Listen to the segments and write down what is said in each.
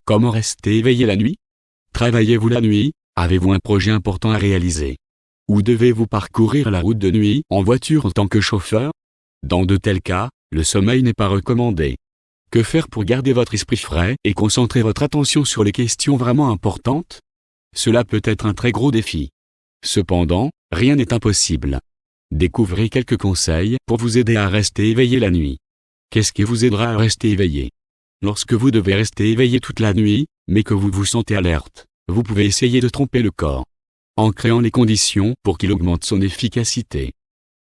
Comment rester éveillé la nuit? Travaillez-vous la nuit? Avez-vous un projet important à réaliser? Ou devez-vous parcourir la route de nuit en voiture en tant que chauffeur? Dans de tels cas, le sommeil n'est pas recommandé. Que faire pour garder votre esprit frais et concentrer votre attention sur les questions vraiment importantes? Cela peut être un très gros défi. Cependant, rien n'est impossible. Découvrez quelques conseils pour vous aider à rester éveillé la nuit. Qu'est-ce qui vous aidera à rester éveillé? Lorsque vous devez rester éveillé toute la nuit, mais que vous vous sentez alerte, vous pouvez essayer de tromper le corps en créant les conditions pour qu'il augmente son efficacité.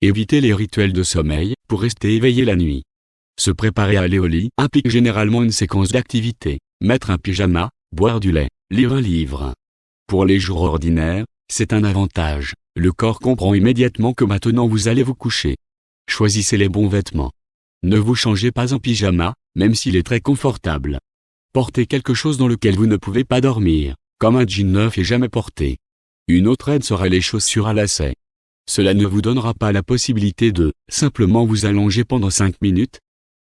Évitez les rituels de sommeil pour rester éveillé la nuit. Se préparer à aller au lit implique généralement une séquence d'activités, mettre un pyjama, boire du lait, lire un livre. Pour les jours ordinaires, c'est un avantage, le corps comprend immédiatement que maintenant vous allez vous coucher. Choisissez les bons vêtements. Ne vous changez pas en pyjama, même s'il est très confortable. Portez quelque chose dans lequel vous ne pouvez pas dormir, comme un jean neuf et jamais porté. Une autre aide sera les chaussures à lacets. Cela ne vous donnera pas la possibilité de simplement vous allonger pendant 5 minutes.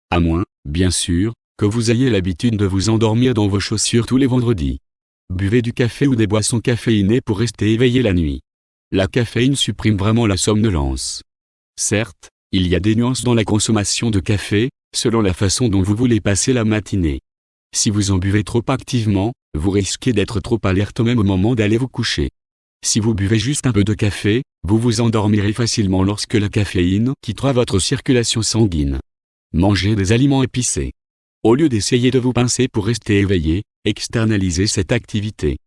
À moins, bien sûr, que vous ayez l'habitude de vous endormir dans vos chaussures tous les vendredis. Buvez du café ou des boissons caféinées pour rester éveillé la nuit. La caféine supprime vraiment la somnolence. Certes, il y a des nuances dans la consommation de café, selon la façon dont vous voulez passer la matinée. Si vous en buvez trop activement, vous risquez d'être trop alerte même au moment d'aller vous coucher. Si vous buvez juste un peu de café, vous vous endormirez facilement lorsque la caféine quittera votre circulation sanguine. Mangez des aliments épicés. Au lieu d'essayer de vous pincer pour rester éveillé, externalisez cette activité.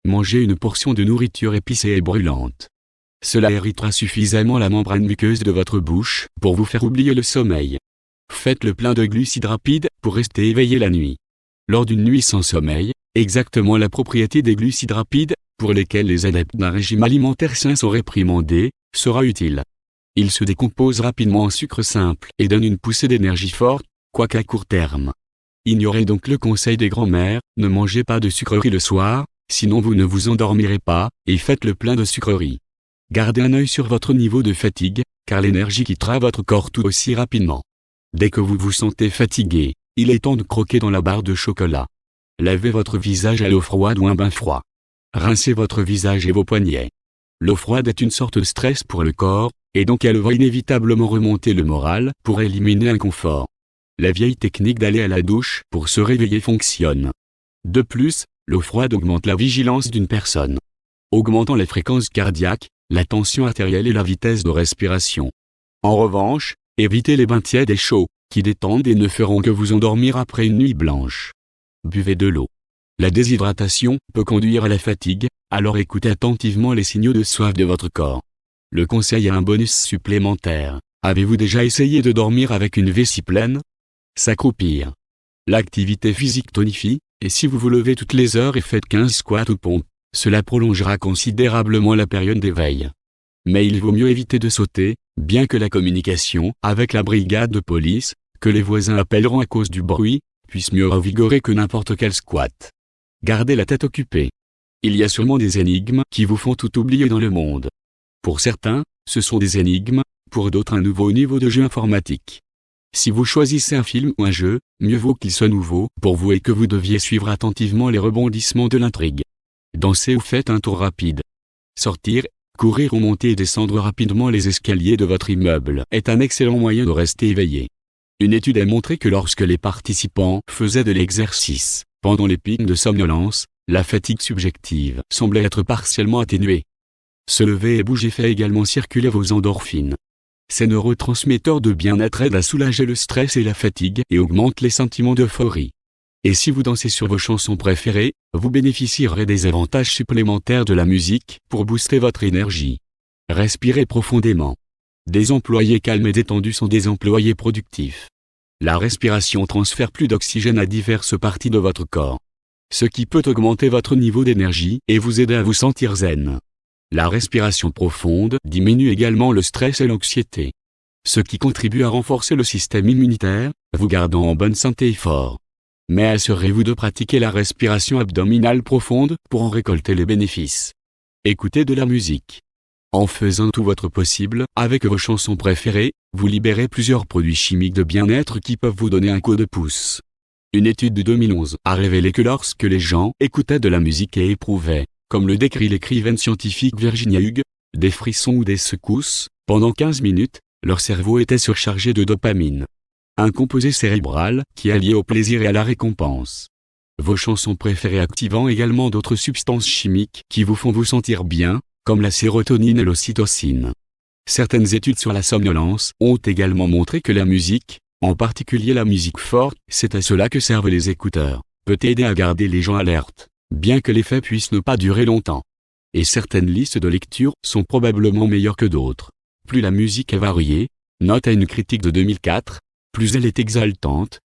Mangez une portion de nourriture épicée et brûlante. Cela irritera suffisamment la membrane muqueuse de votre bouche pour vous faire oublier le sommeil. Faites le plein de glucides rapides pour rester éveillé la nuit. Lors d'une nuit sans sommeil, exactement la propriété des glucides rapides, pour lesquels les adeptes d'un régime alimentaire sain sont réprimandés, sera utile. Ils se décomposent rapidement en sucre simple et donnent une poussée d'énergie forte, quoique à court terme. Ignorez donc le conseil des grands-mères, ne mangez pas de sucreries le soir, sinon vous ne vous endormirez pas, et faites le plein de sucreries. Gardez un œil sur votre niveau de fatigue, car l'énergie quittera votre corps tout aussi rapidement. Dès que vous vous sentez fatigué, il est temps de croquer dans la barre de chocolat. Lavez votre visage à l'eau froide ou un bain froid. Rincez votre visage et vos poignets. L'eau froide est une sorte de stress pour le corps, et donc elle va inévitablement remonter le moral pour éliminer l'inconfort. La vieille technique d'aller à la douche pour se réveiller fonctionne. De plus, l'eau froide augmente la vigilance d'une personne, augmentant la fréquence cardiaque, la tension artérielle et la vitesse de respiration. En revanche, évitez les bains tièdes et chauds, qui détendent et ne feront que vous endormir après une nuit blanche. Buvez de l'eau. La déshydratation peut conduire à la fatigue, alors écoutez attentivement les signaux de soif de votre corps. Le conseil a un bonus supplémentaire. Avez-vous déjà essayé de dormir avec une vessie pleine? S'accroupir. L'activité physique tonifie, et si vous vous levez toutes les heures et faites 15 squats ou pompes, cela prolongera considérablement la période d'éveil. Mais il vaut mieux éviter de sauter, bien que la communication avec la brigade de police, que les voisins appelleront à cause du bruit, puisse mieux revigorer que n'importe quel squat. Gardez la tête occupée. Il y a sûrement des énigmes qui vous font tout oublier dans le monde. Pour certains, ce sont des énigmes, pour d'autres un nouveau niveau de jeu informatique. Si vous choisissez un film ou un jeu, mieux vaut qu'il soit nouveau pour vous et que vous deviez suivre attentivement les rebondissements de l'intrigue. Dansez ou faites un tour rapide. Sortir, courir ou monter et descendre rapidement les escaliers de votre immeuble est un excellent moyen de rester éveillé. Une étude a montré que lorsque les participants faisaient de l'exercice, pendant les pics de somnolence, la fatigue subjective semblait être partiellement atténuée. Se lever et bouger fait également circuler vos endorphines. Ces neurotransmetteurs de bien-être aident à soulager le stress et la fatigue et augmentent les sentiments d'euphorie. Et si vous dansez sur vos chansons préférées, vous bénéficierez des avantages supplémentaires de la musique pour booster votre énergie. Respirez profondément. Des employés calmes et détendus sont des employés productifs. La respiration transfère plus d'oxygène à diverses parties de votre corps, ce qui peut augmenter votre niveau d'énergie et vous aider à vous sentir zen. La respiration profonde diminue également le stress et l'anxiété, ce qui contribue à renforcer le système immunitaire, vous gardant en bonne santé et fort. Mais assurez-vous de pratiquer la respiration abdominale profonde pour en récolter les bénéfices. Écoutez de la musique. En faisant tout votre possible avec vos chansons préférées, vous libérez plusieurs produits chimiques de bien-être qui peuvent vous donner un coup de pouce. Une étude de 2011 a révélé que lorsque les gens écoutaient de la musique et éprouvaient, comme le décrit l'écrivaine scientifique Virginia Hughes, des frissons ou des secousses, pendant 15 minutes, leur cerveau était surchargé de dopamine. Un composé cérébral qui est lié au plaisir et à la récompense. Vos chansons préférées activant également d'autres substances chimiques qui vous font vous sentir bien, comme la sérotonine et l'ocytocine. Certaines études sur la somnolence ont également montré que la musique, en particulier la musique forte, c'est à cela que servent les écouteurs, peut aider à garder les gens alertes, bien que l'effet puisse ne pas durer longtemps. Et certaines listes de lecture sont probablement meilleures que d'autres. Plus la musique est variée, note à une critique de 2004, plus elle est exaltante,